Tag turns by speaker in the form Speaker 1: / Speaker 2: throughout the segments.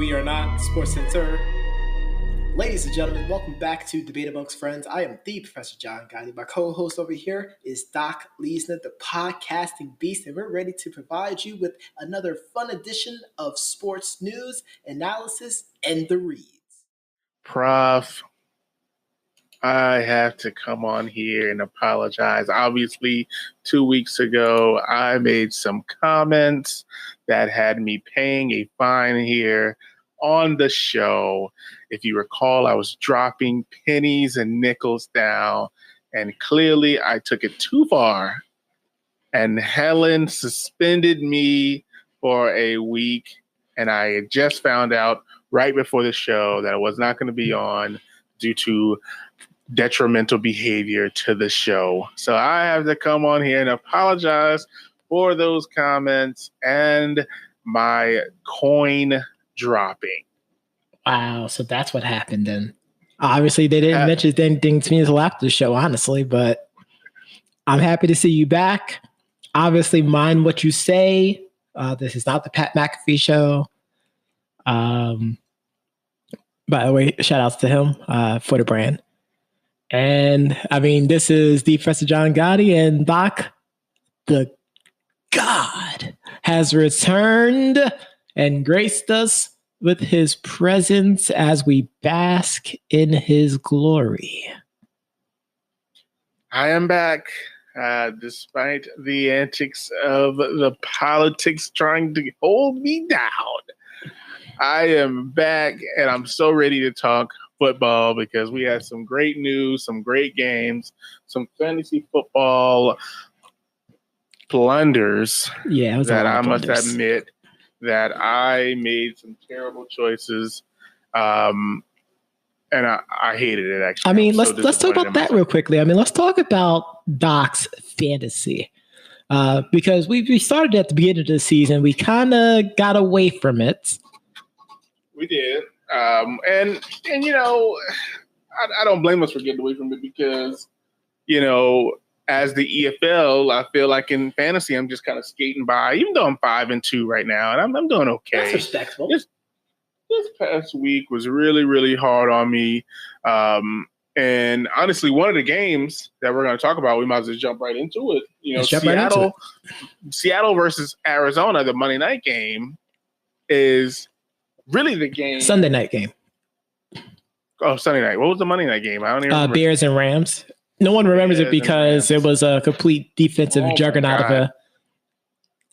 Speaker 1: we are not Sports Center. Ladies and gentlemen, welcome back to Debate Amongst Friends. I am the Professor John Gotti. My co-host over here is Doc Leesner, the podcasting beast, and we're ready to provide you with another fun edition of sports news, analysis, and the reads.
Speaker 2: Prof, I have to come on here and apologize. Obviously, 2 weeks ago, I made some comments that had me paying a fine here on the show. If you recall, I was dropping pennies and nickels down, and clearly I took it too far. And Helen suspended me for a week, and I had just found out right before the show that I was not going to be on due to detrimental behavior to the show. So I have to come on here and apologize for those comments and my coin dropping.
Speaker 3: Wow, so that's what happened then. Obviously, they didn't mention anything to me until after the show, honestly, but I'm happy to see you back. Obviously, mind what you say. This is not the Pat McAfee show. By the way, shout outs to him for the brand. And I mean, this is the Professor John Gotti, and Doc, the God, has returned and graced us with his presence as we bask in his glory.
Speaker 2: I am back, despite the antics of the politics trying to hold me down. I am back, and I'm so ready to talk football because we had some great news, some great games, some fantasy football blunders.
Speaker 3: Yeah,
Speaker 2: that I must admit that I made some terrible choices, and I hated it, actually.
Speaker 3: I mean, let's talk about that real quickly. I mean, let's talk about Doc's fantasy because we started at the beginning of the season. We kind of got away from it.
Speaker 2: We did, and you know, I don't blame us for getting away from it because, you know, as the EFL, I feel like in fantasy, I'm just kind of skating by, even though I'm 5-2 right now, and I'm doing okay.
Speaker 1: That's respectable.
Speaker 2: This past week was really, really hard on me. And honestly, one of the games that we're going to talk about, we might as well jump right into it. You know, Seattle versus Arizona, the Monday night game, is really the game.
Speaker 3: Sunday night game.
Speaker 2: Oh, Sunday night. What was the Monday night game? I don't even remember.
Speaker 3: Bears and Rams. No one remembers it because it was a complete defensive juggernaut of a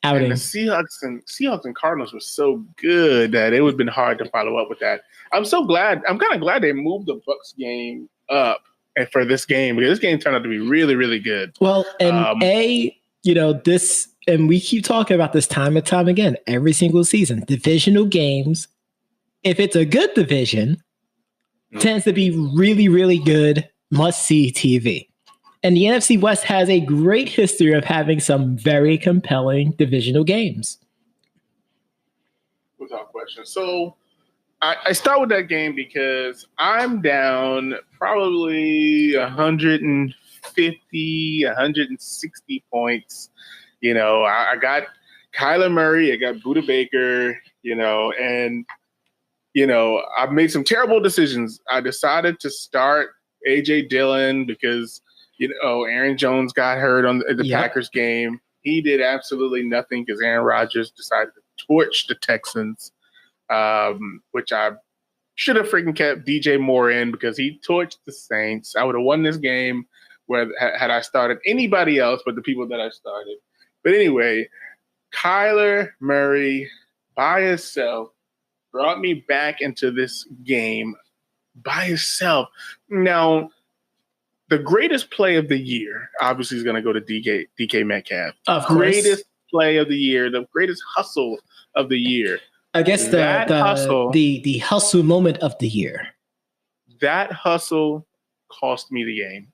Speaker 3: outing.
Speaker 2: And the Seahawks and Cardinals were so good that it would have been hard to follow up with that. I'm kind of glad they moved the Bucs game up for this game because this game turned out to be really, really good.
Speaker 3: Well, and this, and we keep talking about this time and time again, every single season, divisional games, if it's a good division, tends to be really, really good, must-see TV. And the NFC West has a great history of having some very compelling divisional games.
Speaker 2: Without question. So I start with that game because I'm down probably 150, 160 points. You know, I got Kyler Murray, I got Budda Baker, and I've made some terrible decisions. I decided to start A.J. Dillon because, Aaron Jones got hurt on the Packers game. He did absolutely nothing because Aaron Rodgers decided to torch the Texans, which I should have freaking kept DJ Moore in because he torched the Saints. I would have won this game had I started anybody else but the people that I started. But anyway, Kyler Murray by himself brought me back into this game by himself. Now, the greatest play of the year obviously is going to go to DK Metcalf.
Speaker 3: Of course.
Speaker 2: Greatest play of the year, the greatest hustle of the year.
Speaker 3: I guess the hustle moment of the year.
Speaker 2: That hustle cost me the game.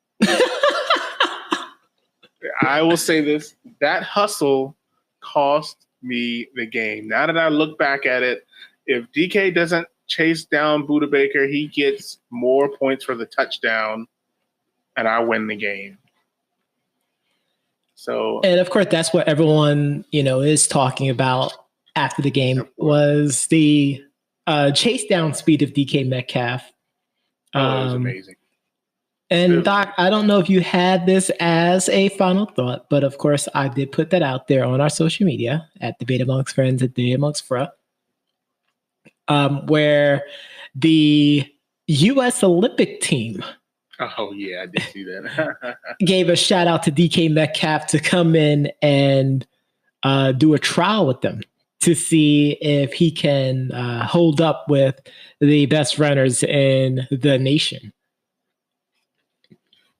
Speaker 2: I will say this. That hustle cost me the game. Now that I look back at it, if DK doesn't chase down Budda Baker, he gets more points for the touchdown, and I win the game. So,
Speaker 3: and of course, that's what everyone is talking about after the game was the chase down speed of DK Metcalf.
Speaker 2: It was amazing.
Speaker 3: And Doc, I don't know if you had this as a final thought, but of course I did put that out there on our social media at Debate Amongst Friends at Debate Amongst Fra, where the U.S. Olympic team.
Speaker 2: Oh yeah, I did see that.
Speaker 3: Gave a shout out to DK Metcalf to come in and do a trial with them to see if he can hold up with the best runners in the nation.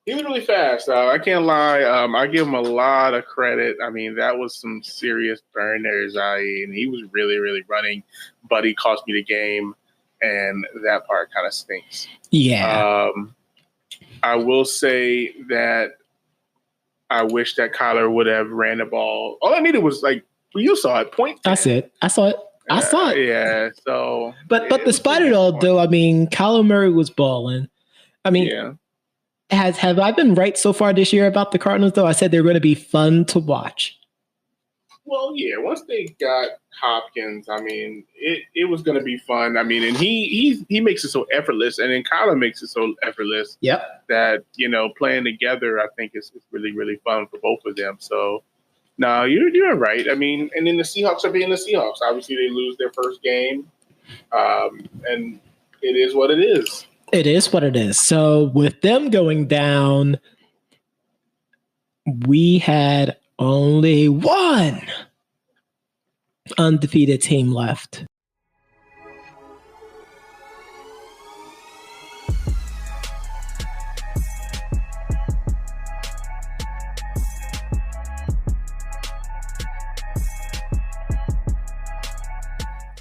Speaker 2: He was really fast. I can't lie. I give him a lot of credit. I mean, that was some serious burn there, and he was really, really running. But he cost me the game, and that part kind of stinks.
Speaker 3: Yeah.
Speaker 2: I will say that I wish that Kyler would have ran the ball. All I needed was you saw it, point.
Speaker 3: That's it. I saw it.
Speaker 2: Yeah. So,
Speaker 3: but despite it all, though, I mean, Kyler Murray was balling. I mean.
Speaker 2: Yeah.
Speaker 3: Have I been right so far this year about the Cardinals, though? I said they're going to be fun to watch.
Speaker 2: Well, yeah, once they got Hopkins, I mean, it was going to be fun. I mean, and he makes it so effortless, and then Kyler makes it so effortless.
Speaker 3: Yep.
Speaker 2: That, playing together, I think is really, really fun for both of them. So, no, you're right. I mean, and then the Seahawks are being the Seahawks. Obviously, they lose their first game, and it is what it is.
Speaker 3: It is what it is. So with them going down, we had only one undefeated team left.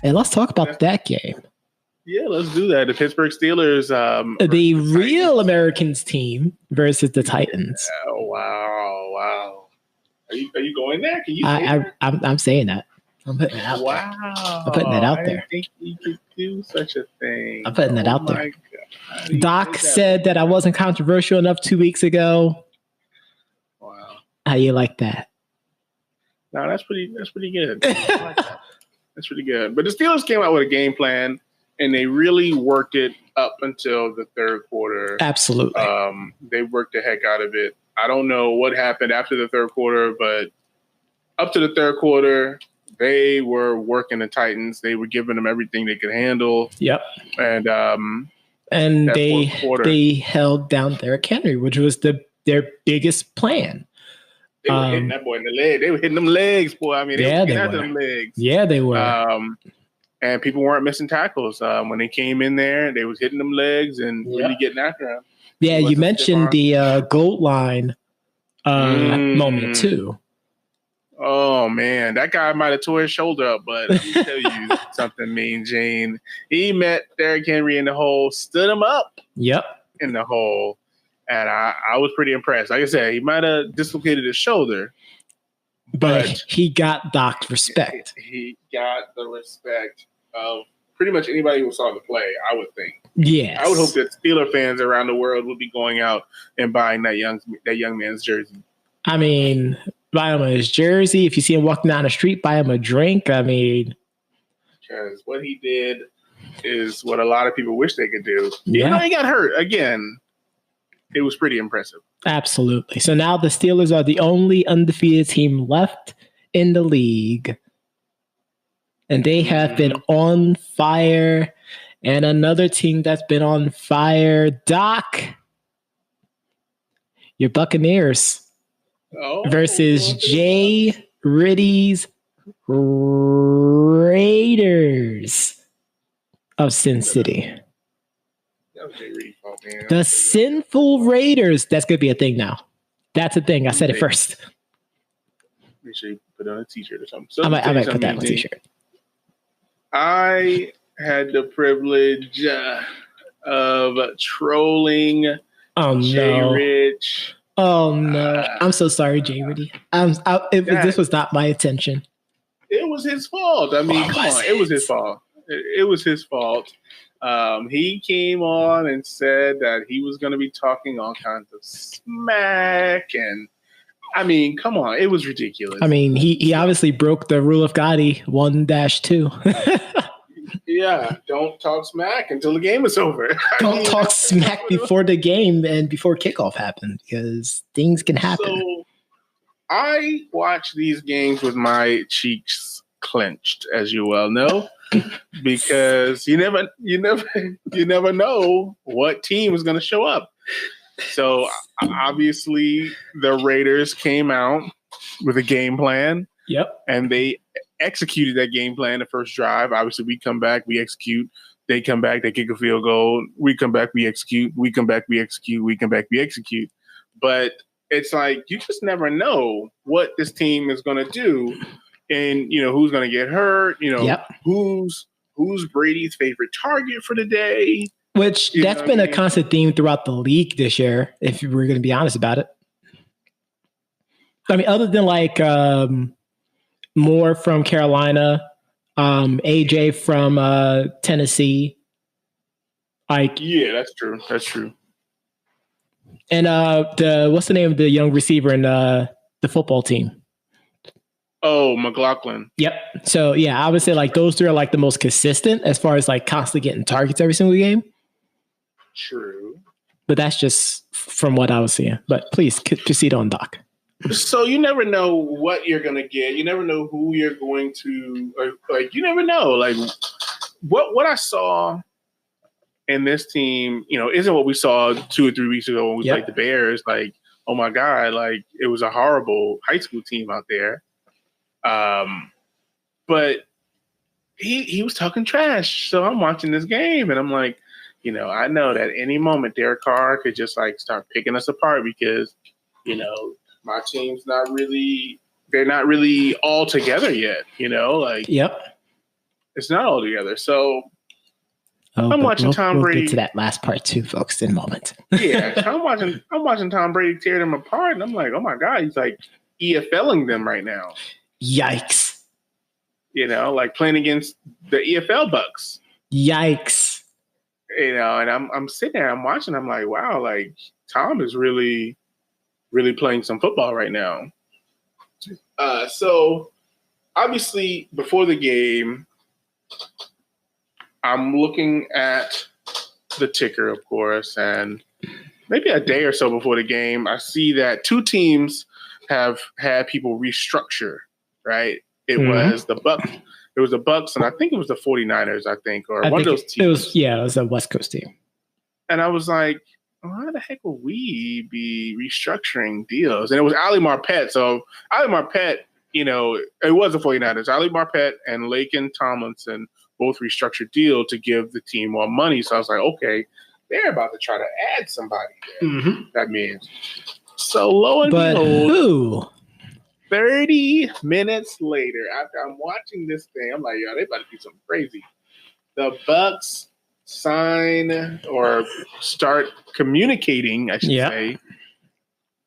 Speaker 3: And let's talk about that game.
Speaker 2: Yeah, let's do that. The Pittsburgh Steelers.
Speaker 3: The real Americans team versus the Titans.
Speaker 2: Oh, wow. Are you going there? Can you
Speaker 3: I'm saying that. I'm putting it out there.
Speaker 2: Wow.
Speaker 3: I'm putting it out there.
Speaker 2: I didn't think you could do such a thing.
Speaker 3: I'm putting it out there.
Speaker 2: God.
Speaker 3: Doc said that I wasn't controversial enough 2 weeks ago.
Speaker 2: Wow.
Speaker 3: How you like that?
Speaker 2: No, that's pretty good. I like that. That's pretty good. But the Steelers came out with a game plan. And they really worked it up until the third quarter.
Speaker 3: Absolutely.
Speaker 2: They worked the heck out of it. I don't know what happened after the third quarter, but up to the third quarter, they were working the Titans. They were giving them everything they could handle.
Speaker 3: Yep.
Speaker 2: And
Speaker 3: they held down Derrick Henry, which was their biggest plan.
Speaker 2: They were hitting that boy in the leg. They were hitting them legs, boy. I mean, they were getting after them legs.
Speaker 3: Yeah, they were.
Speaker 2: And people weren't missing tackles. When they came in there, they was hitting them legs and really getting after them.
Speaker 3: Yeah, you mentioned the goal line moment too.
Speaker 2: Oh, man. That guy might have tore his shoulder up, but let me tell you something, Mean Gene. He met Derrick Henry in the hole, stood him up in the hole, and I was pretty impressed. Like I said, he might have dislocated his shoulder,
Speaker 3: but he got Doc's respect.
Speaker 2: He got the respect of pretty much anybody who saw the play, I would think.
Speaker 3: Yes.
Speaker 2: I would hope that Steeler fans around the world would be going out and buying that young man's jersey.
Speaker 3: I mean, buy him his jersey. If you see him walking down the street, buy him a drink. I mean,
Speaker 2: because what he did is what a lot of people wish they could do.
Speaker 3: Yeah.
Speaker 2: Even though he got hurt again, it was pretty impressive.
Speaker 3: Absolutely. So now the Steelers are the only undefeated team left in the league. And they have been on fire. And another team that's been on fire, Doc, your Buccaneers versus Jay Ritty's Raiders of Sin City. The Sinful Raiders. That's going to be a thing now. That's a thing. I said it first.
Speaker 2: Make sure you put on a t-shirt or something. So
Speaker 3: I might put that on a t-shirt.
Speaker 2: I had the privilege of trolling Jay Rich.
Speaker 3: Oh, no. I'm so sorry, Jay Ritty. This was not my intention.
Speaker 2: It was his fault. I mean, come on. It was his fault. It was his fault. He came on and said that he was going to be talking all kinds of smack. And, I mean, come on. It was ridiculous.
Speaker 3: I mean, he obviously broke the rule of Gotti 1-2.
Speaker 2: Yeah, don't talk smack until the game is over.
Speaker 3: Don't talk smack before the game and before kickoff happens because things can happen.
Speaker 2: So I watch these games with my cheeks clenched, as you well know, because you never know what team is going to show up. So obviously the Raiders came out with a game plan.
Speaker 3: Yep.
Speaker 2: And they executed that game plan the first drive. Obviously, we come back, we execute. They come back, they kick a field goal. We come back, we execute. We come back, we execute. We come back, we execute. But it's like you just never know what this team is going to do, and who's going to get hurt. Who's Brady's favorite target for the day.
Speaker 3: Which that's been a constant theme throughout the league this year. If we're going to be honest about it, I mean, other than like Moore from Carolina, AJ from Tennessee.
Speaker 2: Yeah, that's true. That's true.
Speaker 3: And what's the name of the young receiver in the football team?
Speaker 2: Oh, McLaughlin.
Speaker 3: Yep. So yeah, I would say like those three are like the most consistent as far as like constantly getting targets every single game.
Speaker 2: True.
Speaker 3: But that's just from what I was seeing. But please proceed on, Doc.
Speaker 2: So you never know what you're going to get. You never know who you're going to, you never know. Like what I saw in this team, isn't what we saw 2 or 3 weeks ago when we played the Bears. Like, oh my God, like it was a horrible high school team out there. But he was talking trash. So I'm watching this game and I'm like, I know that any moment Derek Carr could just like start picking us apart because, my team's they're not really all together yet,
Speaker 3: Yep.
Speaker 2: It's not all together. So I'm watching Tom Brady.
Speaker 3: We'll get to that last part too, folks, in a moment.
Speaker 2: Yeah. So I'm watching Tom Brady tear them apart. And I'm like, oh my God, he's like EFLing them right now.
Speaker 3: Yikes.
Speaker 2: Like playing against the EFL Bucks.
Speaker 3: Yikes.
Speaker 2: And I'm sitting there, I'm watching, I'm like, wow, like Tom is really playing some football right now. So obviously before the game, I'm looking at the ticker, of course, and maybe a day or so before the game, I see that 2 teams have had people restructure, right? It was the Bucks. It was the Bucks, and I think it was the 49ers, or one of those teams.
Speaker 3: It was a West Coast team.
Speaker 2: And I was like, how the heck will we be restructuring deals? And it was Ali Marpet. So Ali Marpet, it was the 49ers. Ali Marpet and Laken Tomlinson both restructured deal to give the team more money. So I was like, okay, they're about to try to add somebody there. Mm-hmm. That means. So lo and behold,
Speaker 3: who?
Speaker 2: 30 minutes later, after I'm watching this thing, I'm like, yo, they about to do something crazy. The Bucks sign or start communicating, I should say,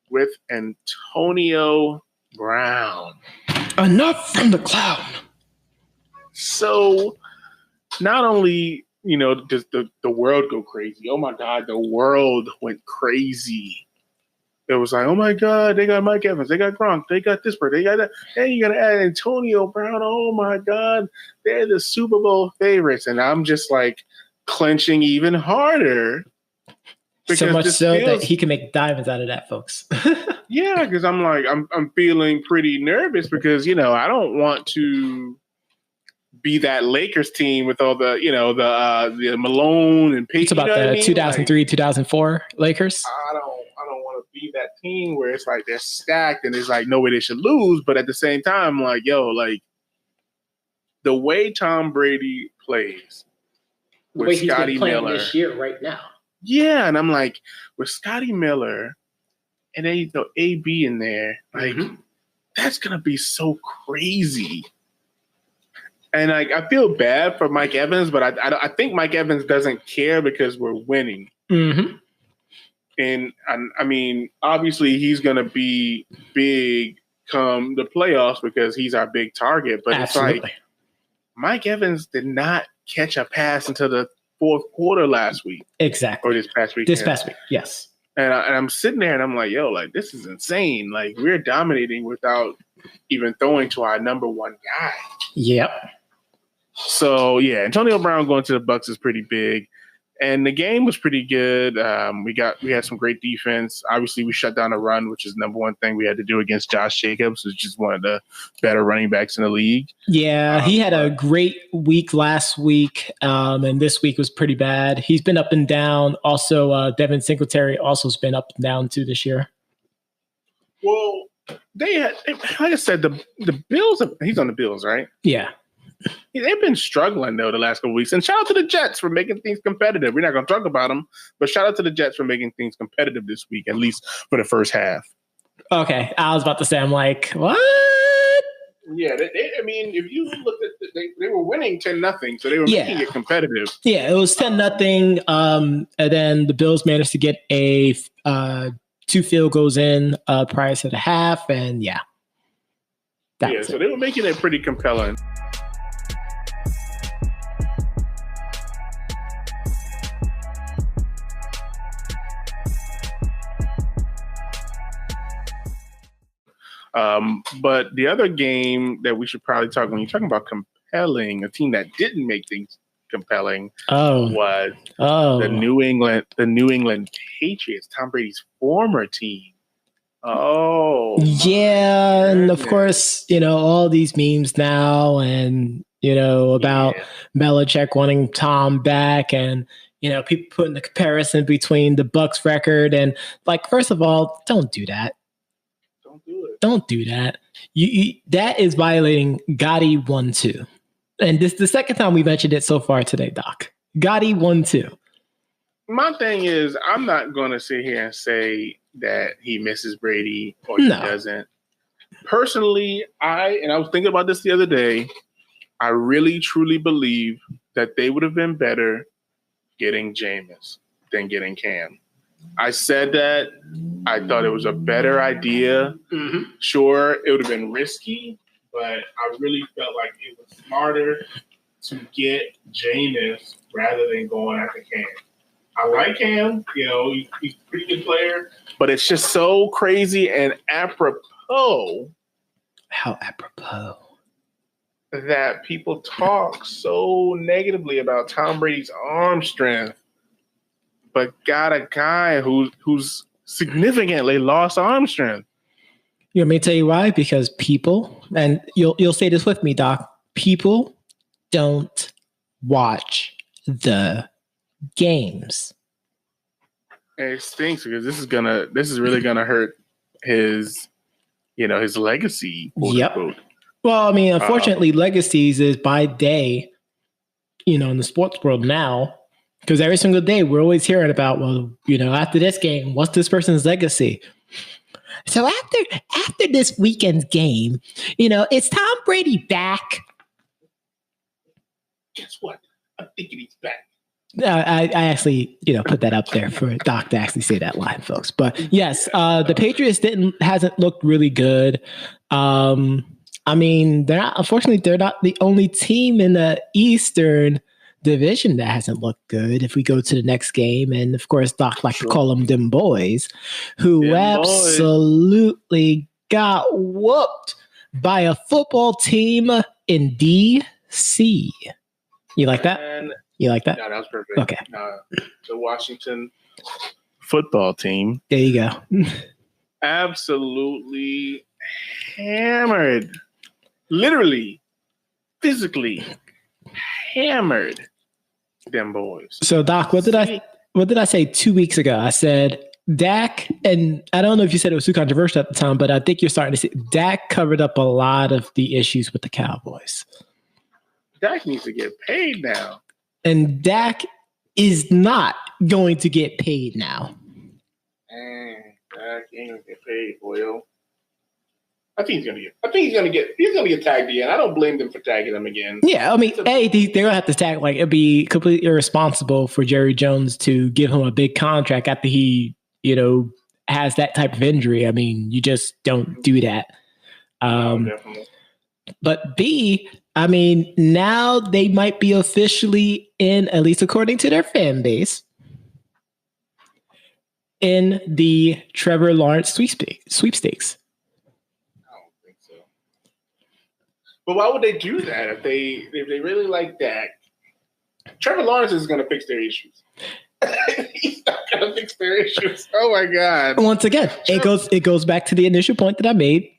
Speaker 2: with Antonio Brown.
Speaker 3: Enough from the clown.
Speaker 2: So not only, does the world go crazy. Oh my God, the world went crazy. It was like, oh my God, they got Mike Evans, they got Gronk, they got this person, they got that. Hey, you're gonna add Antonio Brown. Oh my God, they're the Super Bowl favorites. And I'm just like clenching even harder.
Speaker 3: So much so that he can make diamonds out of that, folks.
Speaker 2: Yeah, because I'm like, I'm feeling pretty nervous because, I don't want to be that Lakers team with all the, the Malone and Peyton.
Speaker 3: It's about the 2003, 2004 Lakers.
Speaker 2: I don't want to be that team where it's like they're stacked and it's like no way they should lose. But at the same time, like, like the way Tom Brady plays with Scotty Miller
Speaker 1: this year right now.
Speaker 2: Yeah, and I'm like, with Scotty Miller and then you throw AB in there, like that's gonna be so crazy. And like, I feel bad for Mike Evans, but I think Mike Evans doesn't care because we're winning. Mm-hmm. And I mean, obviously, he's going to be big come the playoffs because he's our big target. But Absolutely. It's like Mike Evans did not catch a pass until the fourth quarter last week.
Speaker 3: Exactly.
Speaker 2: Or this past week.
Speaker 3: This past week, yes.
Speaker 2: And I'm sitting there and I'm like, yo, like, this is insane. Like, we're dominating without even throwing to our number one guy.
Speaker 3: Yep.
Speaker 2: So yeah, Antonio Brown going to the Bucks is pretty big. And the game was pretty good. We had some great defense. Obviously, we shut down a run, which is number one thing we had to do against Josh Jacobs, who's just one of the better running backs in the league.
Speaker 3: Yeah, he had a great week last week, and this week was pretty bad. He's been up and down. Also, Devin Singletary also has been up and down too this year.
Speaker 2: Well, they had, like I said, the Bills. He's on the Bills, right?
Speaker 3: Yeah.
Speaker 2: They've been struggling, though, the last couple of weeks. And shout out to the Jets for making things competitive. We're not going to talk about them, but shout out to the Jets for making things competitive this week, at least for the first half.
Speaker 3: Okay. I was about to say, I'm like, what?
Speaker 2: Yeah. I mean, if you looked at they were winning 10-0, so they were making it competitive.
Speaker 3: Yeah, it was 10-0. And then the Bills managed to get a 2 field goals in prior to the half. And yeah.
Speaker 2: So they were making it pretty compelling. But the other game that we should probably talk when you're talking about compelling, a team that didn't make things compelling was the New England Patriots, Tom Brady's former team.
Speaker 3: Yeah, and of course, all these memes now and about Belichick wanting Tom back and people putting the comparison between the Bucks record and first of all, don't do that. Don't do that. You that is violating Gotti 1-2. And this is the second time we mentioned it so far today, Doc. Gotti 1-2.
Speaker 2: My thing is, I'm not going to sit here and say that he misses Brady or he doesn't. Personally, I was thinking about this the other day. I really, truly believe that they would have been better getting Jameis than getting Cam. I said that. I thought it was a better idea. Mm-hmm. Sure, it would have been risky, but I really felt like it was smarter to get Jameis rather than going after Cam. I like Cam. He's a pretty good player, but it's just so crazy and apropos.
Speaker 3: How apropos?
Speaker 2: That people talk so negatively about Tom Brady's arm strength, but got a guy who's significantly lost arm strength.
Speaker 3: You want me to tell you why? Because people, and you'll say this with me, Doc, people don't watch the games.
Speaker 2: And it stinks because this is really gonna hurt his his legacy.
Speaker 3: Yep. Unquote. Well, I mean, unfortunately, legacies is by day, in the sports world now. Because every single day we're always hearing about, after this game, what's this person's legacy? So after this weekend's game, is Tom Brady back?
Speaker 2: Guess what? I'm thinking he's back.
Speaker 3: I actually, put that up there for Doc to actually say that line, folks. But yes, the Patriots hasn't looked really good. I mean, unfortunately, they're not the only team in the Eastern division that hasn't looked good. If we go to the next game, and of course Doc like to call them them boys, who absolutely got whooped by a football team in DC. You like that? You like that?
Speaker 2: No, that was perfect.
Speaker 3: Okay.
Speaker 2: The Washington football team.
Speaker 3: There you go.
Speaker 2: Absolutely hammered. Literally, physically hammered them boys.
Speaker 3: So Doc, what did I say 2 weeks ago? I said Dak, and I don't know if you said it was too controversial at the time, but I think you're starting to see Dak covered up a lot of the issues with the Cowboys.
Speaker 2: Dak needs to get paid now.
Speaker 3: And Dak is not going to get paid now.
Speaker 2: Dak ain't gonna get paid, boyo. I think he's gonna get tagged again. I don't blame them for tagging him again.
Speaker 3: Yeah, I mean, they're gonna have to tag. It'd be completely irresponsible for Jerry Jones to give him a big contract after he, has that type of injury. I mean, you just don't do that.
Speaker 2: Definitely.
Speaker 3: But B, I mean, now they might be officially in, at least according to their fan base, in the Trevor Lawrence sweepstakes.
Speaker 2: But why would they do that if they really like Dak? Trevor Lawrence is going to fix their issues. He's not going to fix their issues. Oh my God!
Speaker 3: Once again, it goes back to the initial point that I made.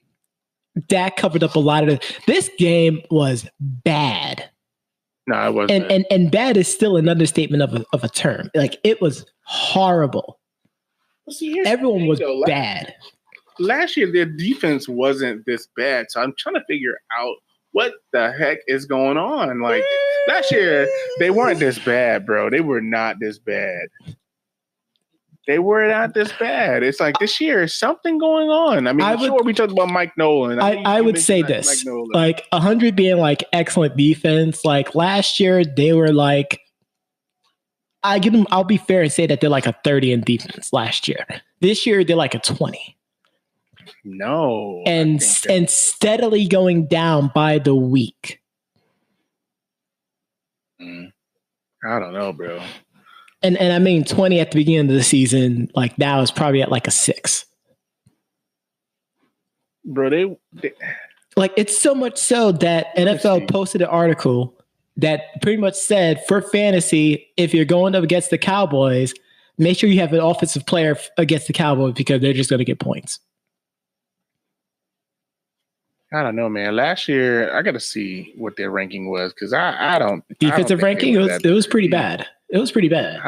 Speaker 3: Dak covered up a lot of it. This game was bad.
Speaker 2: No, it wasn't.
Speaker 3: And bad is still an understatement of a term. Like, it was horrible.
Speaker 2: Well, see,
Speaker 3: everyone was bad.
Speaker 2: Last year, their defense wasn't this bad. So I'm trying to figure out what the heck is going on. Like, last year, they weren't this bad, bro. They were not this bad. They were not this bad. It's like this year, something going on. I mean, sure, we talked about Mike Nolan.
Speaker 3: I would say this, like 100 being like excellent defense. Like last year, they were like, I'll be fair and say that they're like a 30 in defense last year. This year, they're like a 20.
Speaker 2: No.
Speaker 3: And steadily going down by the week.
Speaker 2: I don't know, bro.
Speaker 3: And I mean 20 at the beginning of the season, like now is probably at like a 6.
Speaker 2: Bro, they
Speaker 3: like it's so much so that NFL posted an article that pretty much said for fantasy, if you're going up against the Cowboys, make sure you have an offensive player against the Cowboys because they're just going to get points.
Speaker 2: I don't know, man. Last year, I got to see what their ranking was because I don't.
Speaker 3: Defensive ranking, it was pretty bad. It was pretty bad.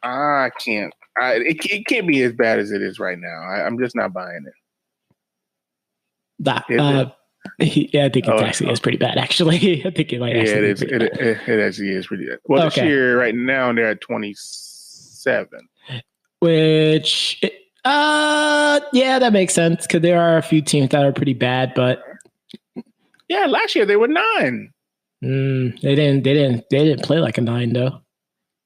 Speaker 2: I can't. It can't be as bad as it is right now. I'm just not buying it.
Speaker 3: Yeah, I think it actually is pretty bad. Actually, I think it might.
Speaker 2: Yeah, it is. It actually is pretty bad. Well, this year, right now, they're at 27.
Speaker 3: Which, yeah, that makes sense because there are a few teams that are pretty bad, but
Speaker 2: yeah, last year they were 9.
Speaker 3: They didn't play like a 9 though.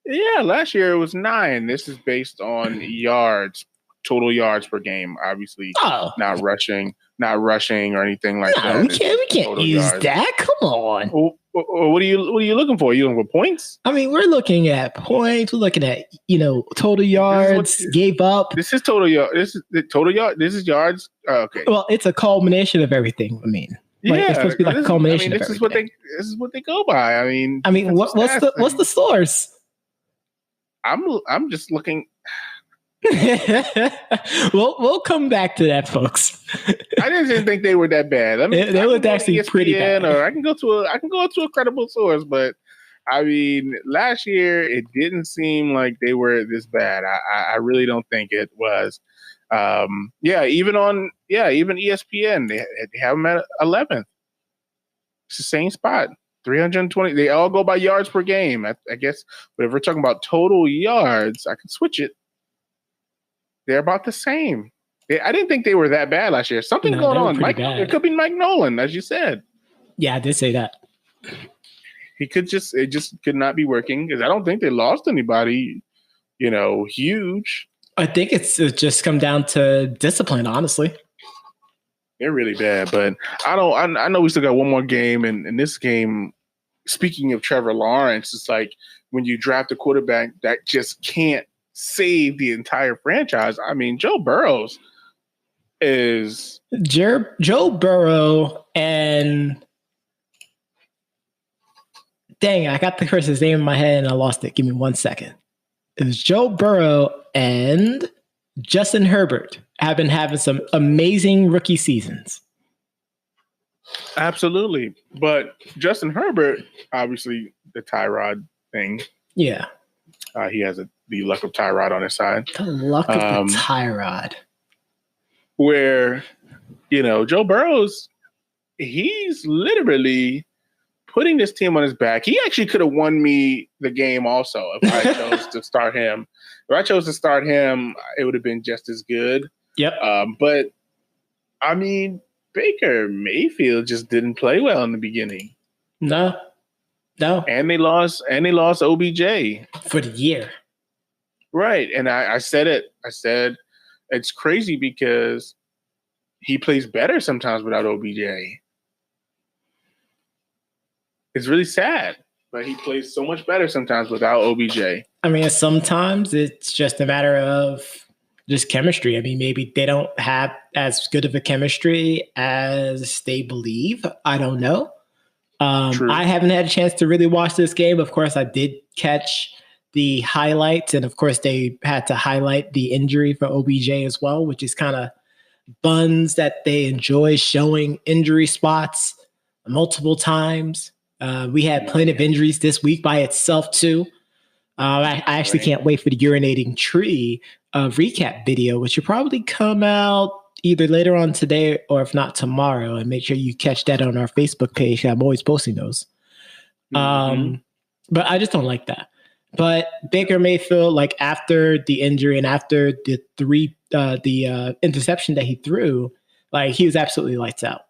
Speaker 2: Yeah, last year it was 9. This is based on yards, total yards per game. Obviously, not rushing or anything like that.
Speaker 3: We can't use yards. That. Come on.
Speaker 2: What are you looking for? Are you looking for points?
Speaker 3: I mean, we're looking at points. We're looking at total yards, gave up.
Speaker 2: This is total yard. This is the total yard. This is yards. Okay.
Speaker 3: Well, it's a culmination of everything. I mean. Like, it's supposed to be like a culmination.
Speaker 2: This is what they go by. I mean,
Speaker 3: what's the source?
Speaker 2: I'm just looking.
Speaker 3: We'll come back to that, folks.
Speaker 2: I didn't think they were that bad.
Speaker 3: They were actually pretty bad.
Speaker 2: Or I can go to a credible source, but I mean, last year it didn't seem like they were this bad. I really don't think it was. Even ESPN, they have them at 11th. It's the same spot, 320. They all go by yards per game. I guess, but if we're talking about total yards, I can switch it. They're about the same. I didn't think they were that bad last year. Something going on. It could be Mike Nolan, as you said.
Speaker 3: Yeah, I did say that.
Speaker 2: It just could not be working because I don't think they lost anybody, huge.
Speaker 3: I think it's just come down to discipline, honestly.
Speaker 2: They're really bad, but I know we still got one more game, and this game, speaking of Trevor Lawrence, it's like when you draft a quarterback that just can't save the entire franchise. I mean, Joe Burrow and dang, I got the person's name in my head and I lost it. Give me 1 second. It was Joe Burrow and Justin Herbert have been having some amazing rookie seasons. Absolutely. But Justin Herbert, obviously the Tyrod thing.
Speaker 3: Yeah.
Speaker 2: He has the luck of Tyrod on his side.
Speaker 3: The luck of the Tyrod.
Speaker 2: Where, Joe Burrow's, he's literally putting this team on his back. He actually could have won me the game also if I chose to start him. If I chose to start him, it would have been just as good.
Speaker 3: Yep.
Speaker 2: But, I mean, Baker Mayfield just didn't play well in the beginning.
Speaker 3: No.
Speaker 2: And they lost OBJ.
Speaker 3: For the year.
Speaker 2: Right. And I said it. I said it's crazy because he plays better sometimes without OBJ. It's really sad, but he plays so much better sometimes without OBJ.
Speaker 3: I mean, sometimes it's just a matter of just chemistry. I mean, maybe they don't have as good of a chemistry as they believe. I don't know. I haven't had a chance to really watch this game. Of course, I did catch the highlights, and of course, they had to highlight the injury for OBJ as well, which is kind of buns that they enjoy showing injury spots multiple times. We had plenty of injuries this week by itself too. I actually can't wait for the urinating tree recap video, which will probably come out either later on today or if not tomorrow. And make sure you catch that on our Facebook page. I'm always posting those. But I just don't like that. But Baker Mayfield, like after the injury and after the interception that he threw, like he was absolutely lights out.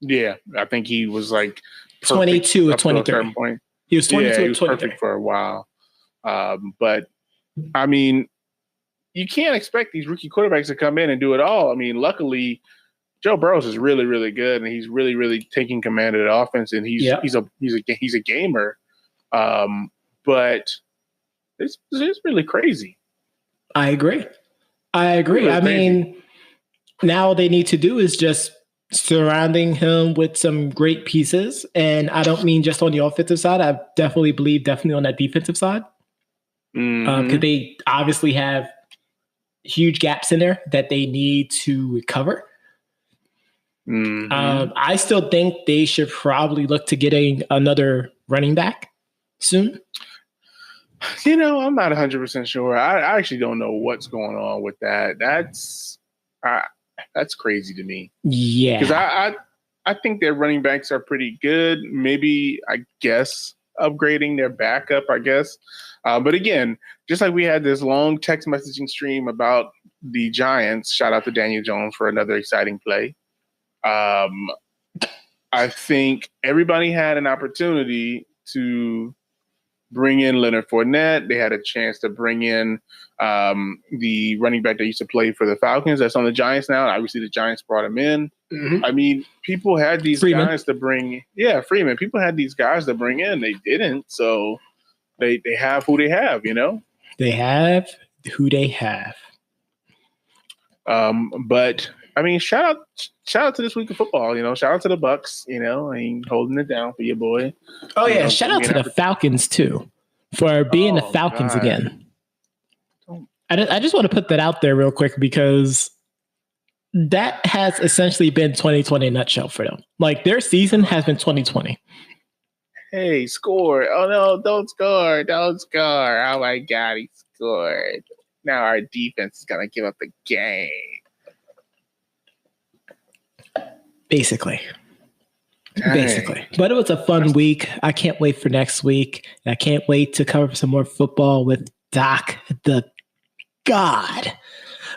Speaker 2: Yeah, I think he was like
Speaker 3: 22 or 23. He was 22
Speaker 2: he
Speaker 3: or
Speaker 2: was
Speaker 3: 23.
Speaker 2: Perfect for a while. But I mean, you can't expect these rookie quarterbacks to come in and do it all. I mean, luckily, Joe Burrows is really, really good, and he's really, really taking command of the offense, and he's a gamer. But it's really crazy.
Speaker 3: I agree. Really I mean, now all they need to do is just surrounding him with some great pieces. And I don't mean just on the offensive side. I definitely believe on that defensive side. Because they obviously have huge gaps in there that they need to recover. I still think they should probably look to getting another running back soon.
Speaker 2: You know, I'm not 100% sure. I actually don't know what's going on with that. That's crazy to me.
Speaker 3: Yeah.
Speaker 2: Because I think their running backs are pretty good. Maybe, I guess, upgrading their backup, I guess. But again, just like we had this long text messaging stream about the Giants, shout out to Daniel Jones for another exciting play. I think everybody had an opportunity to bring in Leonard Fournette. They had a chance to bring in the running back that used to play for the Falcons that's on the Giants now. Obviously, the Giants brought him in. I mean, people had these guys to bring. Yeah, Freeman. People had these guys to bring in. They didn't. So they have who they have, you know?
Speaker 3: They have who they have.
Speaker 2: But I mean, shout out to this week of football. You know, shout out to the Bucks. You know, I mean, holding it down for your boy.
Speaker 3: Oh yeah, shout out to the Falcons too for being the Falcons again. I just want to put that out there real quick because that has essentially been 2020 in a nutshell for them. Like their season has been 2020.
Speaker 2: Hey, score! Oh no, don't score! Don't score! Oh my God, he scored! Now our defense is gonna give up the game.
Speaker 3: Basically. But it was a fun week. I can't wait for next week. I can't wait to cover some more football with Doc the God.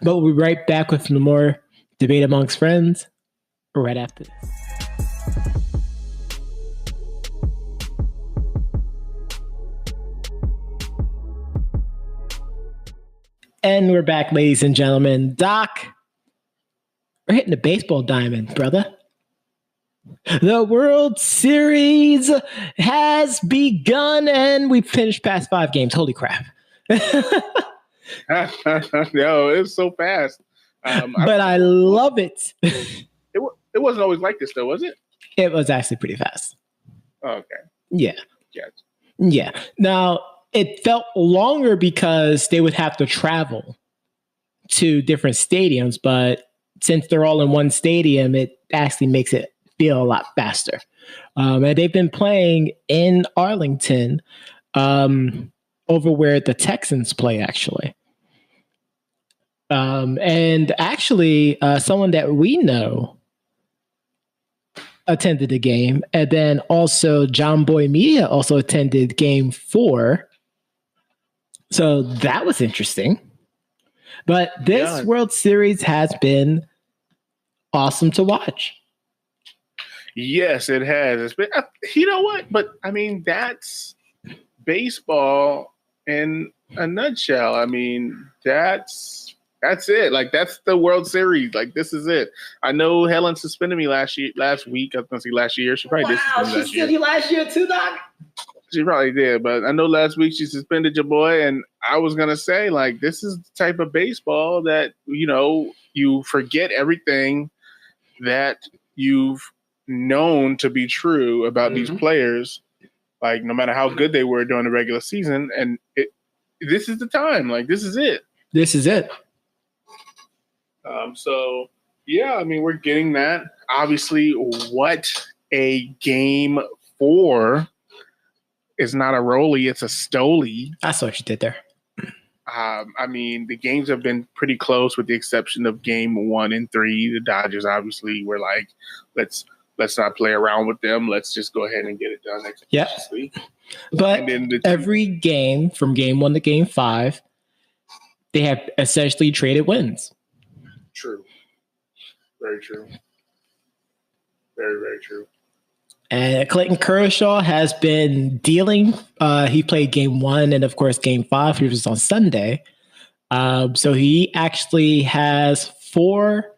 Speaker 3: But we'll be right back with some more debate amongst friends right after this. And we're back, ladies and gentlemen. Doc, we're hitting the baseball diamond, brother. The World Series has begun, and we finished past 5 games. Holy crap.
Speaker 2: Yo, it's so fast.
Speaker 3: But I love it.
Speaker 2: It wasn't always like this, though, was it?
Speaker 3: It was actually pretty fast.
Speaker 2: Oh, okay.
Speaker 3: Yeah.
Speaker 2: Gotcha.
Speaker 3: Yeah. Now, it felt longer because they would have to travel to different stadiums, but since they're all in one stadium, it actually makes it feel a lot faster. And they've been playing in Arlington over where the Texans play, actually. And actually, someone that we know attended the game. And then also John Boy Media also attended game 4. So that was interesting. But this World Series has been awesome to watch.
Speaker 2: Yes, it has. It's been, you know what? But I mean, that's baseball in a nutshell. I mean, that's it. Like that's the World Series. Like this is it. I know Helen suspended me last week. I was gonna say last year. She probably did.
Speaker 3: She suspended you last year too, Doc.
Speaker 2: She probably did, but I know last week she suspended your boy, and I was gonna say like this is the type of baseball that you know you forget everything that you've known to be true about these players, like no matter how good they were during the regular season. And this is the time. Like, this is it.
Speaker 3: This is it.
Speaker 2: So, yeah, I mean, we're getting that. Obviously, what a game 4 is not a rollie, it's a stoli.
Speaker 3: I saw what you did there.
Speaker 2: I mean, the games have been pretty close with the exception of game 1 and 3. The Dodgers obviously were like, let's not play around with them. Let's just go ahead and get it done expeditiously.
Speaker 3: Yep. But every game from game 1 to game 5, they have essentially traded wins.
Speaker 2: True. Very true. Very, very true.
Speaker 3: And Clayton Kershaw has been dealing. He played game 1 and, of course, game 5, which was on Sunday. So he actually has 4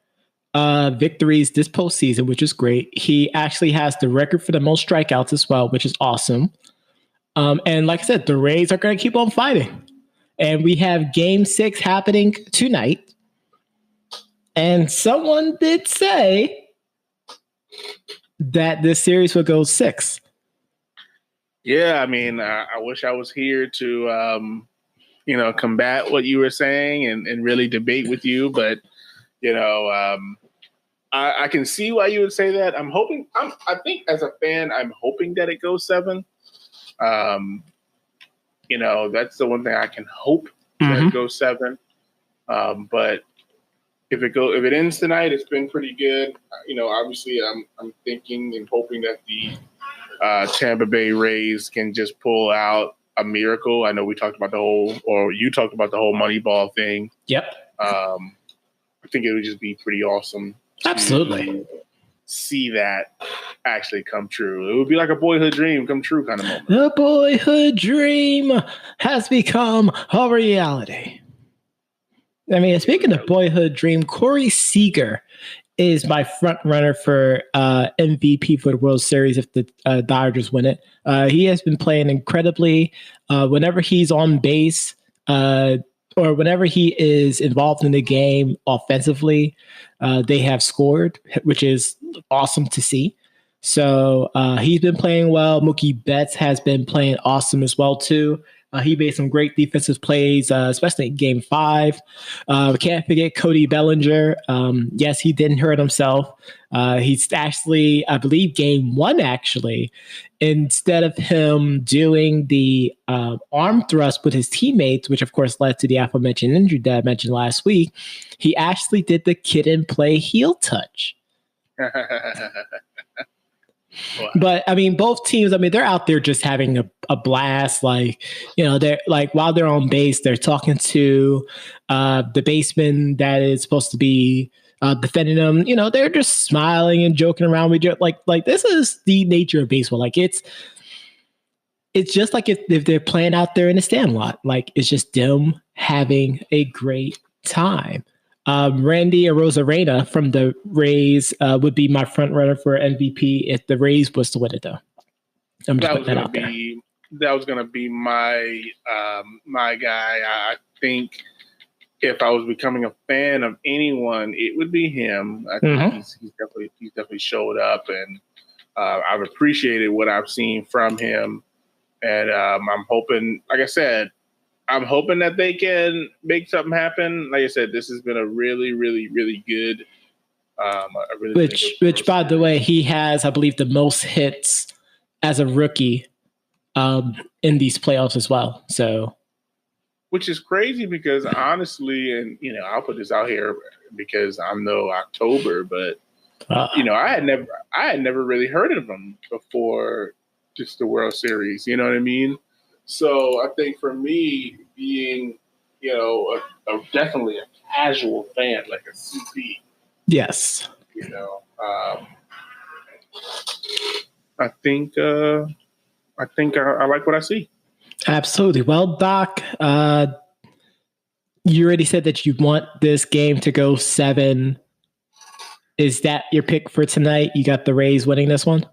Speaker 3: victories this postseason, which is great. He actually has the record for the most strikeouts as well, which is awesome. And like I said, the Rays are going to keep on fighting. And we have game 6 happening tonight. And someone did say that this series will go 6.
Speaker 2: Yeah, I mean, I wish I was here to, combat what you were saying and really debate with you. But, I can see why you would say that. I think as a fan, I'm hoping that it goes 7. That's the one thing I can hope that it goes 7. But if it ends tonight, it's been pretty good. Obviously, I'm thinking and hoping that the Tampa Bay Rays can just pull out a miracle. I know you talked about the whole Moneyball thing.
Speaker 3: Yep.
Speaker 2: I think it would just be pretty awesome.
Speaker 3: Absolutely.
Speaker 2: See that actually come true. It would be like a boyhood dream come true kind of moment.
Speaker 3: The boyhood dream has become a reality. I mean, speaking of boyhood dream, Corey Seager is my front runner for MVP for the World Series if the Dodgers win it. He has been playing incredibly. Whenever he's on base or whenever he is involved in the game offensively, they have scored, which is awesome to see. So he's been playing well. Mookie Betts has been playing awesome as well, too. He made some great defensive plays, especially in game 5. Can't forget Cody Bellinger. Yes, he didn't hurt himself. He's actually, I believe, game 1, actually, instead of him doing the arm thrust with his teammates, which, of course, led to the aforementioned injury that I mentioned last week, he actually did the kid and play heel touch. Wow. But I mean, both teams, they're out there just having a blast. Like, they're like, while they're on base, they're talking to the baseman that is supposed to be defending them. They're just smiling and joking around with you. Like this is the nature of baseball. Like it's just like if they're playing out there in the Sandlot. Like it's just them having a great time. Randy Arozarena from the Rays would be my front runner for MVP if the Rays was to win it, though. I'm just putting that out there.
Speaker 2: That was going to be my my guy. I think if I was becoming a fan of anyone, it would be him. I think he's definitely showed up, and I've appreciated what I've seen from him. And I'm hoping, like I said, that they can make something happen. Like I said, this has been a really, really, really good.
Speaker 3: Which, by the way, he has, I believe, the most hits as a rookie in these playoffs as well. So,
Speaker 2: which is crazy because honestly, and I'll put this out here because I'm no October, but I had never really heard of him before just the World Series. You know what I mean? So I think for me, being, definitely a casual fan, like a CP.
Speaker 3: Yes.
Speaker 2: I think I like what I see.
Speaker 3: Absolutely. Well, Doc, you already said that you want this game to go 7. Is that your pick for tonight? You got the Rays winning this one?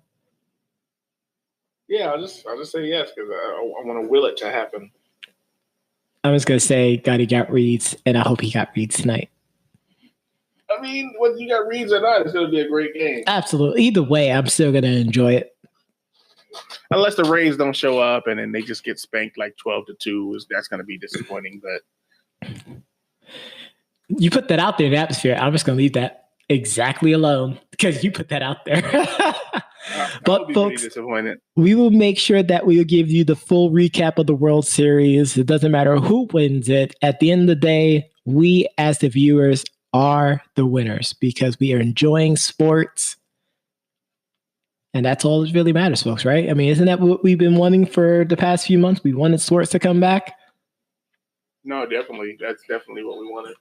Speaker 2: Yeah, I'll just say yes because I want to will it to happen.
Speaker 3: I'm just gonna say, God, he got reads, and I hope he got reads tonight.
Speaker 2: I mean, whether you got Reeves or not, it's going to be a great game.
Speaker 3: Absolutely. Either way, I'm still going to enjoy it.
Speaker 2: Unless the Rays don't show up and then they just get spanked like 12-2, that's going to be disappointing. But
Speaker 3: you put that out there in the atmosphere. I'm just going to leave that exactly alone because you put that out there. But folks, we will make sure that we will give you the full recap of the World Series. It doesn't matter who wins it. At the end of the day, we as the viewers are the winners because we are enjoying sports. And that's all that really matters, folks, right? I mean, isn't that what we've been wanting for the past few months? We wanted sports to come back.
Speaker 2: No, definitely. That's definitely what we wanted.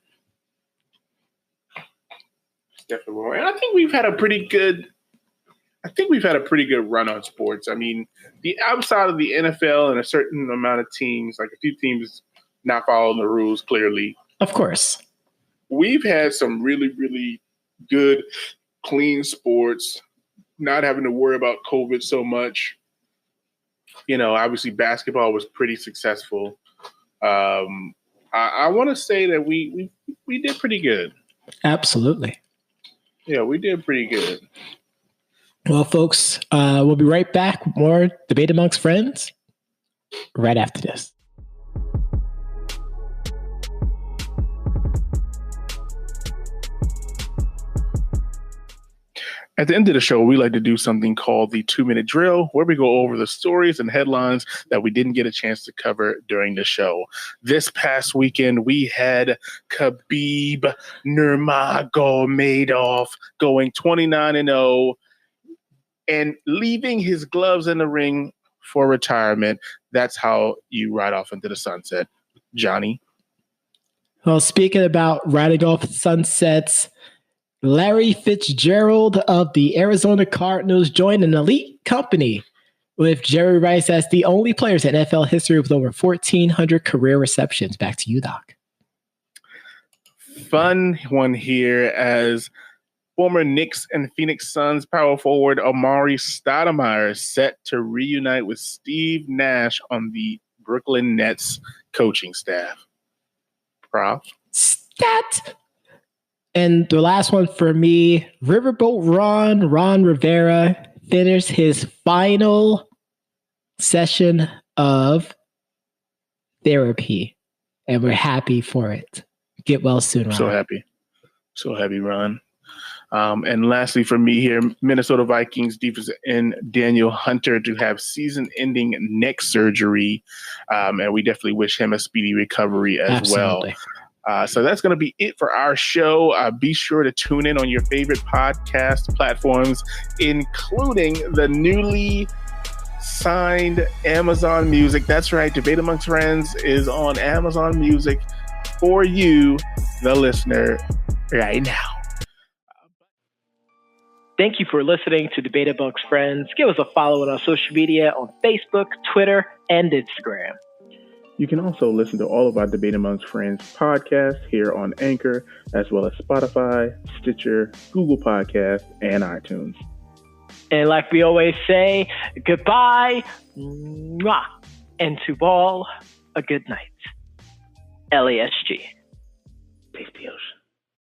Speaker 2: Definitely what we wanted. And I think we've had a pretty good run on sports. I mean, the outside of the NFL and a certain amount of teams, like a few teams not following the rules clearly.
Speaker 3: Of course.
Speaker 2: We've had some really, really good, clean sports, not having to worry about COVID so much. You know, obviously basketball was pretty successful. I want to say that we did pretty good.
Speaker 3: Absolutely.
Speaker 2: Yeah, we did pretty good.
Speaker 3: Well, folks, we'll be right back with more Debate Amongst Friends right after this.
Speaker 2: At the end of the show, we like to do something called the 2-minute drill, where we go over the stories and headlines that we didn't get a chance to cover during the show. This past weekend, we had Khabib Nurmagomedov going 29-0 and leaving his gloves in the ring for retirement. That's how you ride off into the sunset. Johnny?
Speaker 3: Well, speaking about riding off sunsets, Larry Fitzgerald of the Arizona Cardinals joined an elite company with Jerry Rice as the only players in NFL history with over 1,400 career receptions. Back to you, Doc.
Speaker 2: Fun one here as former Knicks and Phoenix Suns power forward Amari Stoudemire set to reunite with Steve Nash on the Brooklyn Nets coaching staff. Prof?
Speaker 3: Stat! And the last one for me, Riverboat Ron Rivera, finished his final session of therapy. And we're happy for it. Get well soon, Ron.
Speaker 2: So happy, Ron. And lastly, for me here, Minnesota Vikings defensive end Daniel Hunter to have season-ending neck surgery. And we definitely wish him a speedy recovery as well. So that's going to be it for our show. Be sure to tune in on your favorite podcast platforms, including the newly signed Amazon Music. That's right. Debate Amongst Friends is on Amazon Music for you, the listener, right now.
Speaker 3: Thank you for listening to Debate Amongst Friends. Give us a follow on our social media on Facebook, Twitter, and Instagram.
Speaker 2: You can also listen to all of our Debate Amongst Friends podcasts here on Anchor, as well as Spotify, Stitcher, Google Podcasts, and iTunes.
Speaker 3: And like we always say, goodbye, mwah, and to all, a good night. LASG.
Speaker 2: Peace,